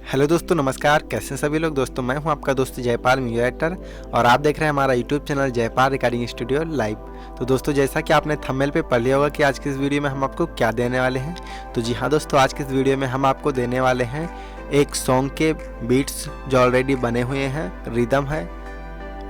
Hello दोस्तों, नमस्कार। कैसे हैं सभी लोग। दोस्तों मैं हूं आपका दोस्त जयपाल म्यूजिक डायरेक्टर और आप देख रहे हैं हमारा YouTube channel Jaipal recording studio live. तो दोस्तों जैसा कि आपने थंबनेल पे पढ़ लिया होगा कि आज की इस वीडियो में हम आपको क्या देने वाले हैं, तो जी हाँ दोस्तों, आज की इस वीडियो में हम आपको देने वाले हैं एक सॉन्ग के बीट्स जो ऑलरेडी बने हुए हैं, रिदम है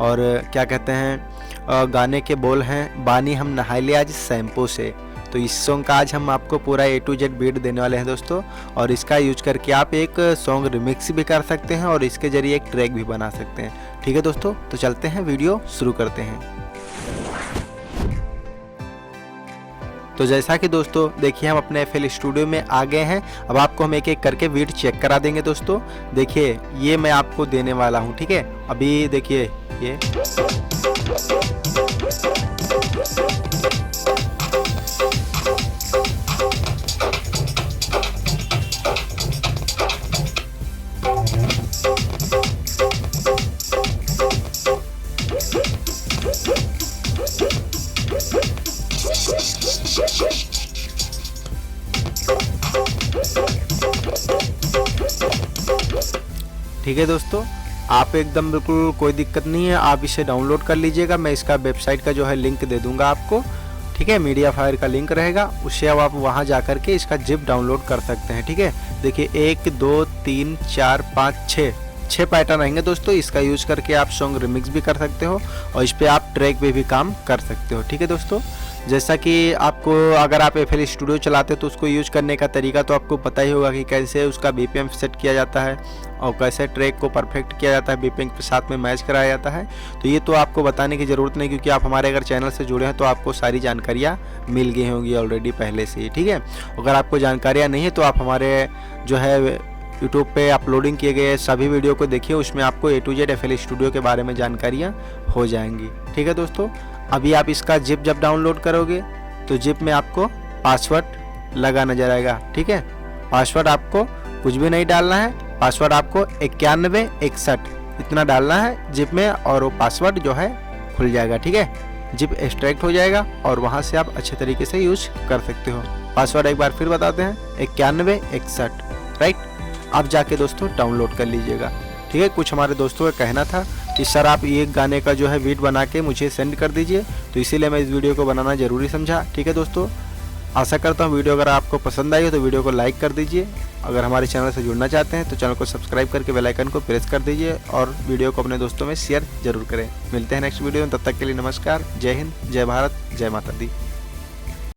और क्या कहते हैं गाने के बोल हैं, बानी हम नहा लिया आज शैम्पू से। तो इस सॉन्ग का आज हम आपको पूरा A to Z बीट देने वाले हैं दोस्तों, और इसका यूज करके आप एक सॉन्ग रिमिक्स भी कर सकते हैं और इसके जरिए एक ट्रैक भी बना सकते हैं। ठीक है दोस्तों, तो चलते हैं, वीडियो शुरू करते हैं। तो जैसा कि दोस्तों देखिए हम अपने FL स्टूडियो में आ गए हैं। अब आपको हम एक एक करके बीट चेक करा देंगे दोस्तों। देखिए ये मैं आपको देने वाला हूँ, ठीक है। अभी देखिए ये ठीक है दोस्तों, आप एकदम बिल्कुल कोई दिक्कत नहीं है, आप इसे डाउनलोड कर लीजिएगा। मैं इसका वेबसाइट का जो है लिंक दे दूंगा आपको, ठीक है। मीडिया फायर का लिंक रहेगा, उससे अब आप वहां जा कर के इसका जिप डाउनलोड कर सकते हैं, ठीक है। देखिए 1 2 3 4 5 6 पैटर्न आएंगे दोस्तों। इसका यूज करके आप सॉन्ग रिमिक्स भी कर सकते हो और इस पर आप ट्रैक पे भी काम कर सकते हो, ठीक है दोस्तों। जैसा कि आपको अगर आप FL स्टूडियो चलाते हो तो उसको यूज करने का तरीका तो आपको पता ही होगा कि कैसे उसका BPM सेट किया जाता है और कैसे ट्रैक को परफेक्ट किया जाता है, BPM के साथ में मैच कराया जाता है। तो ये तो आपको बताने की ज़रूरत नहीं, क्योंकि आप हमारे अगर चैनल से जुड़े हैं तो आपको सारी जानकारियाँ मिल गई होंगी ऑलरेडी पहले से ही, ठीक है। अगर आपको जानकारियाँ नहीं है तो आप हमारे जो है यूट्यूब पे अपलोडिंग किए गए सभी वीडियो को देखिए, उसमें आपको A to Z FL studio के बारे में जानकारियाँ हो जाएंगी, ठीक है दोस्तों। अभी आप इसका जिप जब डाउनलोड करोगे तो जिप में आपको पासवर्ड लगा नजर आएगा, ठीक है। पासवर्ड आपको कुछ भी नहीं डालना है, पासवर्ड आपको 9161 इतना डालना है जिप में और वो पासवर्ड जो है खुल जाएगा, ठीक है। जिप एक्सट्रैक्ट हो जाएगा और वहाँ से आप अच्छे तरीके से यूज कर सकते हो। पासवर्ड एक बार फिर बताते हैं, 9161, राइट। अब जाके दोस्तों डाउनलोड कर लीजिएगा, ठीक है। कुछ हमारे दोस्तों का कहना था कि सर आप ये गाने का जो है बीट बना के मुझे सेंड कर दीजिए, तो इसीलिए मैं इस वीडियो को बनाना ज़रूरी समझा, ठीक है दोस्तों। आशा करता हूँ वीडियो अगर आपको पसंद आई हो तो वीडियो को लाइक कर दीजिए। अगर हमारे चैनल से जुड़ना चाहते हैं तो चैनल को सब्सक्राइब करके बेल आइकन को प्रेस कर दीजिए और वीडियो को अपने दोस्तों में शेयर जरूर करें। मिलते हैं नेक्स्ट वीडियो में, तब तक के लिए नमस्कार। जय हिंद, जय भारत, जय माता दी।